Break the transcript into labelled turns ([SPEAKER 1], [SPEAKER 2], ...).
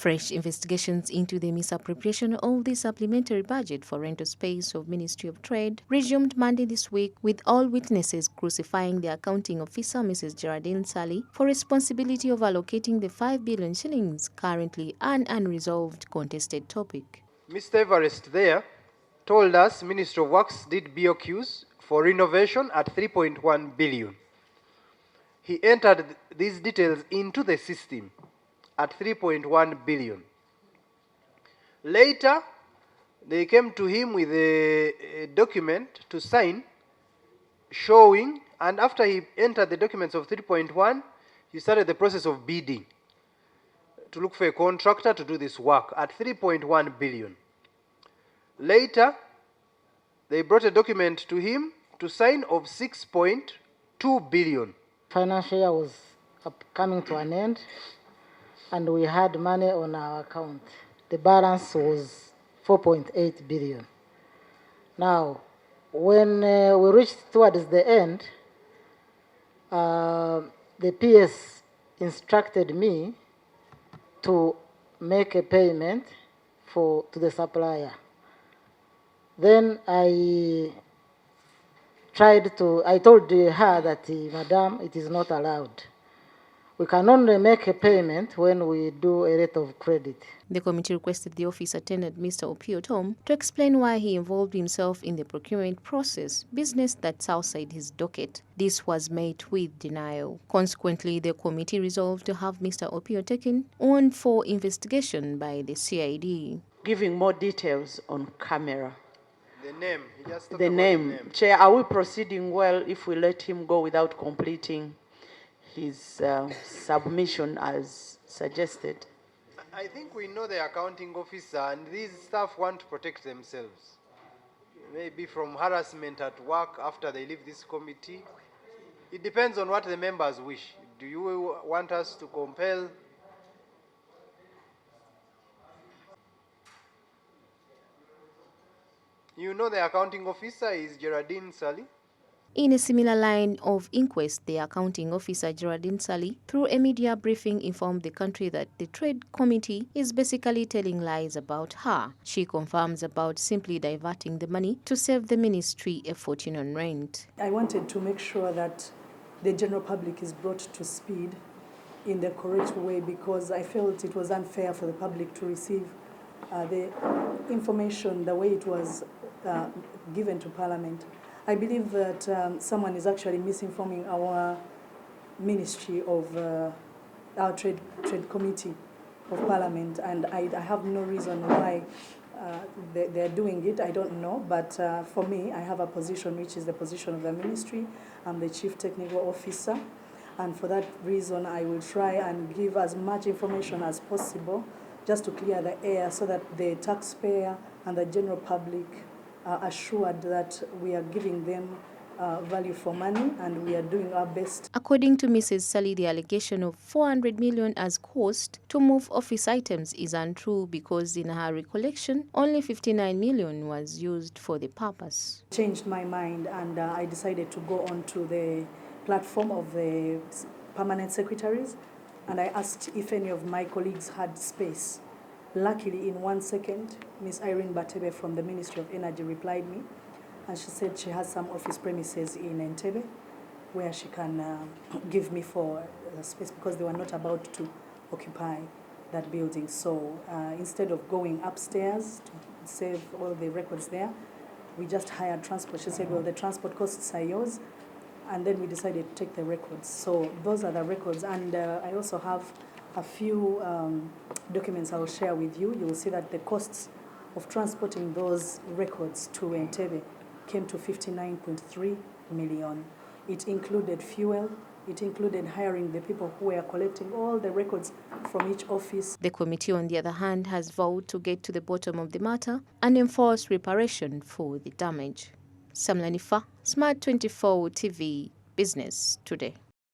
[SPEAKER 1] Fresh investigations into the misappropriation of the supplementary budget for rental space of Ministry of Trade resumed Monday this week, with all witnesses crucifying the accounting officer, Mrs. Geraldine Ssali, for responsibility of allocating the 5 billion shillings, currently an unresolved contested topic.
[SPEAKER 2] Mr. Everest there told us Ministry of Works did BOQs for renovation at 3.1 billion. He entered these details into the system at 3.1 billion. Later, they came to him with a document to sign showing, and after he entered the documents of 3.1, he started the process of bidding to look for a contractor to do this work at 3.1 billion. Later, they brought a document to him to sign of 6.2 billion.
[SPEAKER 3] Financial year was coming to an end, and we had money on our account. The balance was 4.8 billion. Now, when we reached towards the end, the PS instructed me to make a payment to the supplier. Then I told her that, Madam, it is not allowed. We can only make a payment when we do a rate of credit.
[SPEAKER 1] The committee requested the office attendant, Mr. Opio to explain why he involved himself in the procurement process, business that's outside his docket. This was met with denial. Consequently, the committee resolved to have Mr. Opio taken on for investigation by the CID.
[SPEAKER 4] Giving more details on camera.
[SPEAKER 2] The name, he just talked
[SPEAKER 4] the
[SPEAKER 2] about
[SPEAKER 4] name.
[SPEAKER 2] The name.
[SPEAKER 4] Chair, are we proceeding well if we let him go without completing his submission as suggested?
[SPEAKER 2] I think we know the accounting officer, and these staff want to protect themselves. Maybe from harassment at work after they leave this committee. It depends on what the members wish. Do you want us to compel? You know the accounting officer is Geraldine Ssali.
[SPEAKER 1] In a similar line of inquest, the accounting officer, Geraldine Ssali, through a media briefing, informed the country that the Trade Committee is basically telling lies about her. She confirms about simply diverting the money to save the ministry a fortune on rent.
[SPEAKER 5] I wanted to make sure that the general public is brought to speed in the correct way, because I felt it was unfair for the public to receive the information the way it was given to Parliament. I believe that someone is actually misinforming our ministry of our trade committee of Parliament, and I have no reason why they're doing it. I don't know, but for me, I have a position which is the position of the ministry. I'm the chief technical officer, and for that reason, I will try and give as much information as possible just to clear the air so that the taxpayer and the general public are assured that we are giving them value for money and we are doing our best.
[SPEAKER 1] According to Mrs. Ssali, the allegation of 400 million as cost to move office items is untrue, because in her recollection, only 59 million was used for the purpose.
[SPEAKER 5] Changed my mind, and I decided to go onto the platform of the permanent secretaries, and I asked if any of my colleagues had space. Luckily, in 1 second, Ms. Irene Batebe from the Ministry of Energy replied me, and she said she has some office premises in Entebbe where she can give me for space, because they were not about to occupy that building. So instead of going upstairs to save all the records there, we just hired transport. She said, well, the transport costs are yours, and then we decided to take the records. So those are the records, and I also have a few documents I will share with you. You will see that the costs of transporting those records to Entebbe came to 59.3 million. It included fuel, it included hiring the people who were collecting all the records from each office.
[SPEAKER 1] The committee, on the other hand, has vowed to get to the bottom of the matter and enforce reparation for the damage. Samula Hanifah, SMART24 TV Business Today.